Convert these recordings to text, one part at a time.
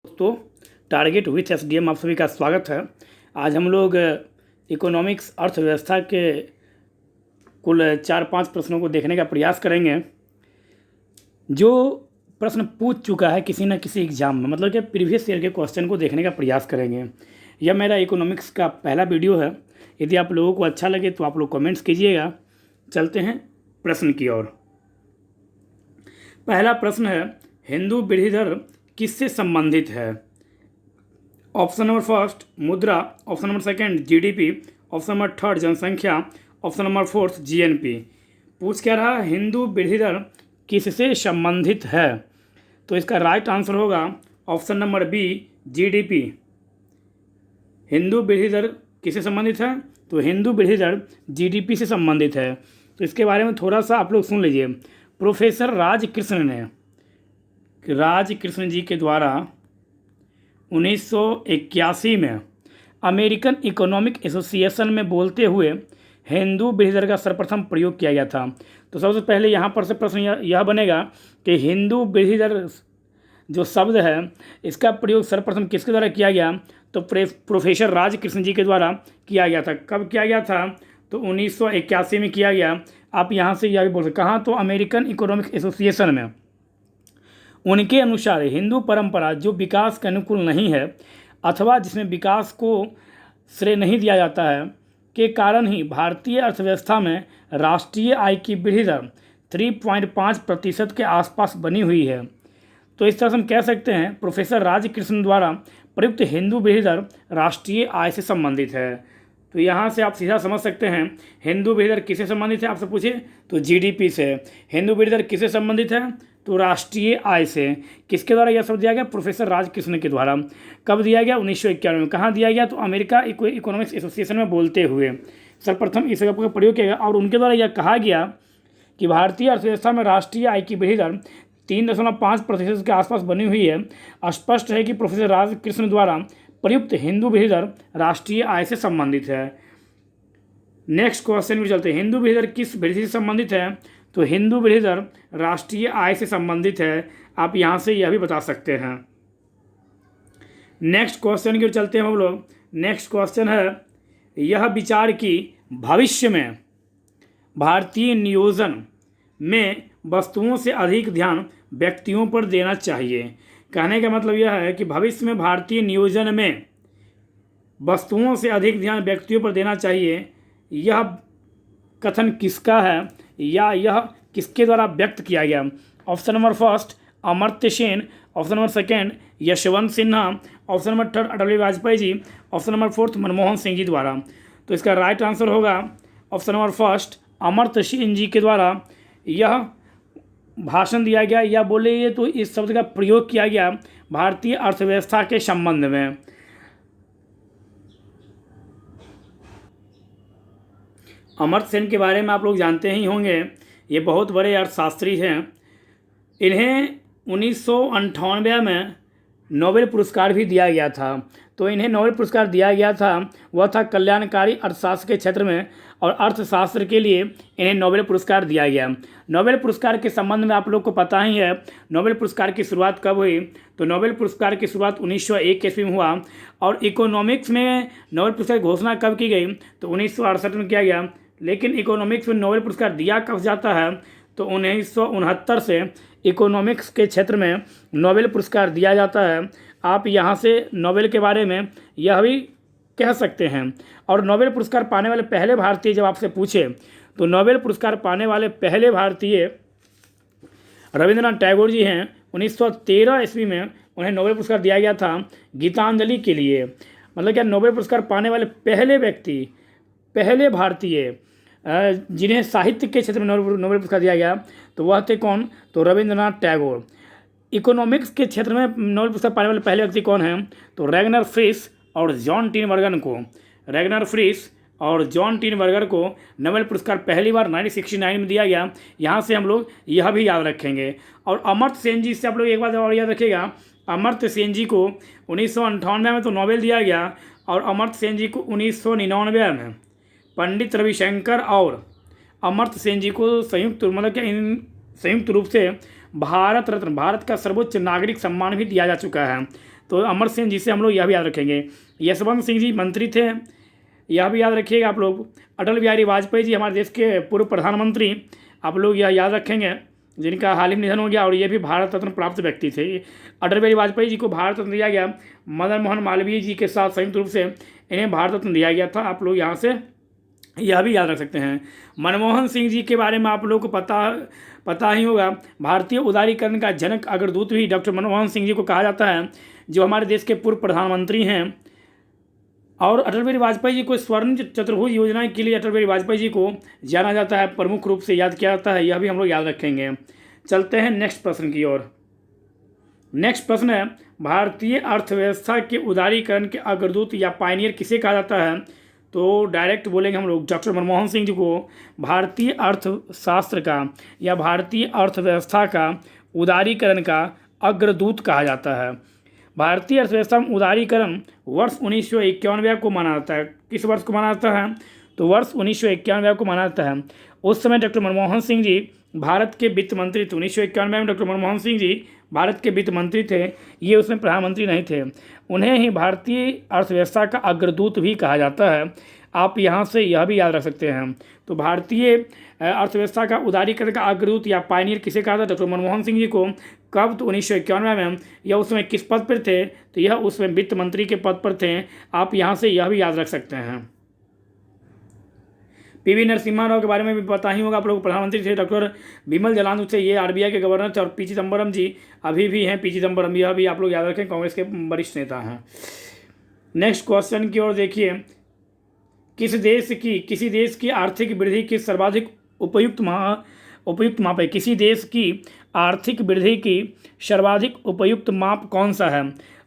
दोस्तों, target with SDM आप सभी का स्वागत है। आज हम लोग इकोनॉमिक्स अर्थव्यवस्था के कुल 4-5 प्रश्नों को देखने का प्रयास करेंगे जो प्रश्न पूछ चुका है किसी न किसी एग्ज़ाम में, मतलब कि प्रीवियस ईयर के क्वेश्चन को देखने का प्रयास करेंगे। यह मेरा इकोनॉमिक्स का पहला वीडियो है। यदि आप लोगों को अच्छा लगे तो आप लोग कमेंट्स कीजिएगा। चलते हैं प्रश्न की ओर। पहला प्रश्न है, हिंदू वृद्धि दर किससे संबंधित है? ऑप्शन नंबर फर्स्ट मुद्रा, option number second GDP, option number third जनसंख्या, ऑप्शन नंबर फोर्थ जीएनपी। पूछ क्या रहा, हिंदू वृद्धि दर किससे संबंधित है? तो इसका राइट आंसर होगा option number B GDP. Hindu वृद्धि दर किससे संबंधित है? तो हिंदू वृद्धि दर जीडीपी से संबंधित है। तो इसके बारे में थोड़ा सा आप लोग सुन लीजिए। प्रोफेसर राजकृष्ण जी के द्वारा 1981 में अमेरिकन इकोनॉमिक एसोसिएशन में बोलते हुए हिंदू वृद्धि दर का सर्वप्रथम प्रयोग किया गया था। तो सबसे पहले यहाँ पर से प्रश्न यह बनेगा कि हिंदू वृद्धि दर जो शब्द है इसका प्रयोग सर्वप्रथम किसके द्वारा किया गया? तो प्रोफेसर राजकृष्ण जी के द्वारा किया गया था। कब किया गया था? तो 1981 में किया गया। आप यहाँ से यह भी बोल सकते, कहाँ? तो अमेरिकन इकोनॉमिक एसोसिएशन में। उनके अनुसार हिंदू परंपरा जो विकास के अनुकूल नहीं है अथवा जिसमें विकास को श्रेय नहीं दिया जाता है के कारण ही भारतीय अर्थव्यवस्था में राष्ट्रीय आय की वृद्धि दर 3.5% के आसपास बनी हुई है। तो इस तरह से हम कह सकते हैं प्रोफेसर राजकृष्ण द्वारा प्रयुक्त हिंदू वृद्धि दर राष्ट्रीय आय से संबंधित है। तो यहाँ से आप सीधा समझ सकते हैं हिंदू वृद्धि दर किससे संबंधित है। आपसे पूछे तो जीडीपी से। हिंदू वृद्धि दर किससे संबंधित है? तो राष्ट्रीय आय से। किसके द्वारा यह सब दिया गया? प्रोफेसर राजकृष्ण के द्वारा। कब दिया गया? 1991 में। कहाँ दिया गया? तो अमेरिका इकोनॉमिक्स एसोसिएशन में बोलते हुए सर्वप्रथम इस शब्द का प्रयोग किया गया और उनके द्वारा यह कहा गया कि भारतीय अर्थव्यवस्था में राष्ट्रीय आय की वृद्धि दर 3.5% के आसपास बनी हुई है। स्पष्ट है कि प्रोफेसर राजकृष्ण द्वारा प्रयुक्त हिंदू वृद्धि दर राष्ट्रीय आय से संबंधित है। नेक्स्ट क्वेश्चन में चलते हैं। हिंदू वृद्धि दर किस वृद्धि से संबंधित है? तो हिंदू वृद्धि दर राष्ट्रीय आय से संबंधित है। आप यहाँ से यह भी बता सकते हैं। नेक्स्ट क्वेश्चन की ओर चलते हैं हम लोग। नेक्स्ट क्वेश्चन है, यह विचार कि भविष्य में भारतीय नियोजन में वस्तुओं से अधिक ध्यान व्यक्तियों पर देना चाहिए। कहने का मतलब यह है कि भविष्य में भारतीय नियोजन में वस्तुओं से अधिक ध्यान व्यक्तियों पर देना चाहिए। यह कथन किसका है या यह किसके द्वारा व्यक्त किया गया? Option number first Amartya Sen, option number second Yashwant Sinha, option number third Atal Bihari Vajpayee ji, option number fourth Manmohan Singh ji द्वारा। तो इसका राइट आंसर होगा option number first Amartya Sen ji के द्वारा यह भाषण दिया गया या बोले तो इस शब्द का प्रयोग किया गया भारतीय अर्थव्यवस्था के संबंध में। अमर्त्य सेन के बारे में आप लोग जानते ही होंगे, ये बहुत बड़े अर्थशास्त्री हैं। इन्हें 1998 में नोबेल पुरस्कार भी दिया गया था। तो इन्हें नोबेल पुरस्कार दिया गया था, वह था कल्याणकारी अर्थशास्त्र के क्षेत्र में, और अर्थशास्त्र के लिए इन्हें नोबेल पुरस्कार दिया गया। नोबेल पुरस्कार के संबंध में आप लोग को पता ही है नोबेल पुरस्कार की शुरुआत कब हुई। तो नोबेल पुरस्कार की शुरुआत 1901 ईस्वी में हुआ और इकोनॉमिक्स में नोबेल पुरस्कार की घोषणा कब की गई? तो 1968 में किया गया। लेकिन इकोनॉमिक्स में नोबेल पुरस्कार दिया कब जाता है? तो 1969 से इकोनॉमिक्स के क्षेत्र में नोबेल पुरस्कार दिया जाता है। आप यहाँ से नोबेल के बारे में यह भी कह सकते हैं। और नोबेल पुरस्कार पाने वाले पहले भारतीय जब आपसे पूछे तो नोबेल पुरस्कार पाने वाले पहले भारतीय रविंद्रनाथ टैगोर जी हैं। 1913 ईस्वी में उन्हें नोबेल पुरस्कार दिया गया था गीतांजलि के लिए। मतलब क्या, नोबेल पुरस्कार पाने वाले पहले व्यक्ति, पहले भारतीय जिन्हें साहित्य के क्षेत्र में नोबेल पुरस्कार दिया गया तो वह थे कौन? तो रविंद्रनाथ टैगोर। इकोनॉमिक्स के क्षेत्र में नोबेल पुरस्कार पाने वाले पहले व्यक्ति कौन हैं? तो रैगनर फ्रिश और जॉन टीनबर्गर को नोबेल पुरस्कार पहली बार 1969 में दिया गया। यहाँ से हम लोग यह भी याद रखेंगे। और अमर्त्य सेन जी से आप लोग एक बात और याद रखिएगा, अमर्त्य सेन जी को 1998 में तो नोबेल दिया गया और अमर्त्य सेन जी को 1999 में पंडित रविशंकर और अमर्त्य सेन जी को संयुक्त रूप से भारत रत्न, भारत का सर्वोच्च नागरिक सम्मान भी दिया जा चुका है। तो अमर सिंह जी से हम लोग यह भी याद रखेंगे। यशवंत सिंह जी मंत्री थे, यह भी याद रखिएगा आप लोग। अटल बिहारी वाजपेयी जी हमारे देश के पूर्व प्रधानमंत्री, आप लोग यह याद रखेंगे, जिनका हाल ही में निधन हो गया और ये भी भारत रत्न प्राप्त व्यक्ति थे। अटल बिहारी वाजपेयी जी को भारत रत्न दिया गया, मदन मोहन मालवीय जी के साथ संयुक्त रूप से इन्हें भारत रत्न दिया गया था। आप लोग यहाँ से यह भी याद रख सकते हैं। मनमोहन सिंह जी के बारे में आप लोग को पता ही होगा। भारतीय उदारीकरण का जनक अग्रदूत भी डॉक्टर मनमोहन सिंह जी को कहा जाता है, जो हमारे देश के पूर्व प्रधानमंत्री हैं। और अटल बिहारी वाजपेयी जी को स्वर्ण चतुर्भुज योजना के लिए अटल बिहारी वाजपेयी जी को जाना जाता है, प्रमुख रूप से याद किया जाता है। यह भी हम लोग याद रखेंगे। चलते हैं नेक्स्ट प्रश्न की ओर। नेक्स्ट प्रश्न है, भारतीय अर्थव्यवस्था के उदारीकरण के अग्रदूत या पायनियर किसे कहा जाता है? तो डायरेक्ट बोलेंगे हम लोग डॉक्टर मनमोहन सिंह जी को भारतीय अर्थशास्त्र का या भारतीय अर्थव्यवस्था का उदारीकरण का अग्रदूत कहा जाता है। भारतीय अर्थव्यवस्था में उदारीकरण वर्ष 1991 को माना जाता है। किस वर्ष को माना जाता है? तो वर्ष 1991 को माना जाता है। उस समय डॉक्टर मनमोहन सिंह जी भारत के वित्त मंत्री थे। 1991 में डॉक्टर मनमोहन सिंह जी भारत के वित्त मंत्री थे, ये उसमें प्रधानमंत्री नहीं थे। उन्हें ही भारतीय अर्थव्यवस्था का अग्रदूत भी कहा जाता है। आप यहाँ से यह भी याद रख सकते हैं। तो भारतीय अर्थव्यवस्था का उदारीकरण का अग्रदूत या पायनियर किसे कहा था? डॉक्टर मनमोहन सिंह जी को। कब? तो 1991 में। यह उसमें किस पद पर थे? तो यह उसमें वित्त मंत्री के पद पर थे। आप यहाँ से यह भी याद रख सकते हैं। पीवी नरसिम्हा राव के बारे में भी पता ही होगा आप लोग, प्रधानमंत्री थे। डॉक्टर बिमल जलान थे, ये आरबीआई के गवर्नर थे। और पी चिदम्बरम जी अभी भी हैं, पी चिदम्बरम, यह भी आप लोग याद रखें, कांग्रेस के वरिष्ठ नेता हैं। नेक्स्ट क्वेश्चन की ओर देखिए, किसी देश की आर्थिक वृद्धि की सर्वाधिक उपयुक्त माप है? किसी देश की आर्थिक वृद्धि की सर्वाधिक उपयुक्त माप कौन सा है?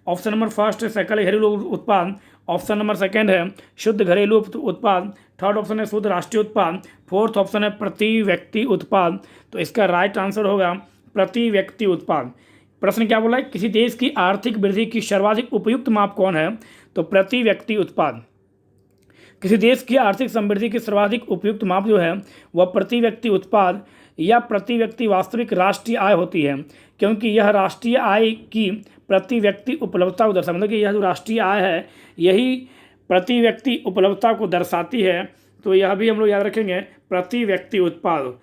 ऑप्शन नंबर फर्स्ट है सकल घरेलू उत्पाद, ऑप्शन नंबर सेकंड है शुद्ध घरेलू उत्पाद, थर्ड ऑप्शन है शुद्ध राष्ट्रीय उत्पाद, फोर्थ ऑप्शन है प्रति व्यक्ति उत्पाद। तो इसका राइट आंसर होगा प्रति व्यक्ति उत्पाद। प्रश्न क्या बोला है? किसी देश की आर्थिक वृद्धि की सर्वाधिक उपयुक्त माप कौन है? तो प्रति व्यक्ति उत्पाद। किसी देश की आर्थिक समृद्धि की सर्वाधिक उपयुक्त माप जो है वह प्रति व्यक्ति उत्पाद या प्रति व्यक्ति वास्तविक राष्ट्रीय आय होती है, क्योंकि यह राष्ट्रीय आय की प्रति व्यक्ति उपलब्धता को दर्शाता, मतलब कि यह जो राष्ट्रीय आय है यही प्रति व्यक्ति उपलब्धता को दर्शाती है। तो यह भी हम लोग याद रखेंगे, प्रति व्यक्ति उत्पाद।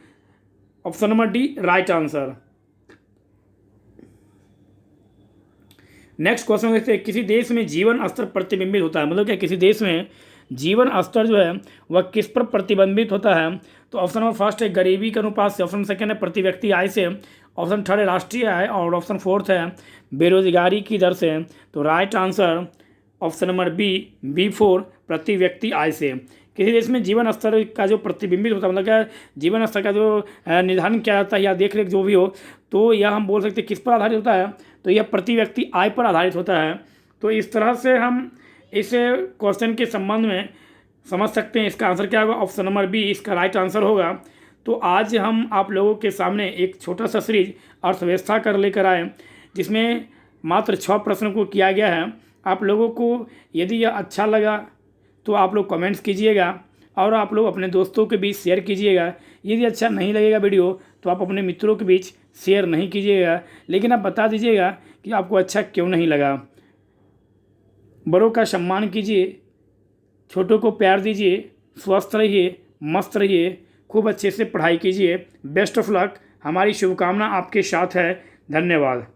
Option number D right answer. Next question देखते हैं, किसी देश में जीवन स्तर प्रतिबिंबित होता है, मतलब क्या किसी देश में जीवन स्तर जो है वह किस पर प्रतिबिंबित होता है? तो ऑप्शन नंबर फर्स्ट है गरीबी के अनुपात से, ऑप्शन सेकंड है प्रति व्यक्ति आय से, ऑप्शन थर्ड है राष्ट्रीय आय और ऑप्शन फोर्थ है बेरोजगारी की दर से। तो right answer option number B4 प्रति व्यक्ति आय से। किसी देश में जीवन स्तर का जो प्रतिबिंबित होता है, मतलब क्या जीवन स्तर का जो निर्धारण किया जाता है या देख रेख जो भी हो, तो यह हम बोल सकते हैं किस पर आधारित होता है? तो यह प्रति व्यक्ति आय पर आधारित होता है। तो इस तरह से हम इस क्वेश्चन के संबंध में समझ सकते हैं इसका आंसर क्या होगा। ऑप्शन नंबर बी इसका राइट आंसर होगा। तो आज हम आप लोगों के सामने एक छोटा सा सीरीज अर्थव्यवस्था कर लेकर आए, जिसमें मात्र 6 प्रश्नों को किया गया है। आप लोगों को यदि यह अच्छा लगा तो आप लोग कमेंट्स कीजिएगा और आप लोग अपने दोस्तों के बीच शेयर कीजिएगा। यदि अच्छा नहीं लगेगा वीडियो तो आप अपने मित्रों के बीच शेयर नहीं कीजिएगा, लेकिन आप बता दीजिएगा कि आपको अच्छा क्यों नहीं लगा। बड़ों का सम्मान कीजिए, छोटों को प्यार दीजिए, स्वस्थ रहिए, मस्त रहिए, खूब अच्छे से पढ़ाई कीजिए। बेस्ट ऑफ लक, हमारी शुभकामना आपके साथ है। धन्यवाद।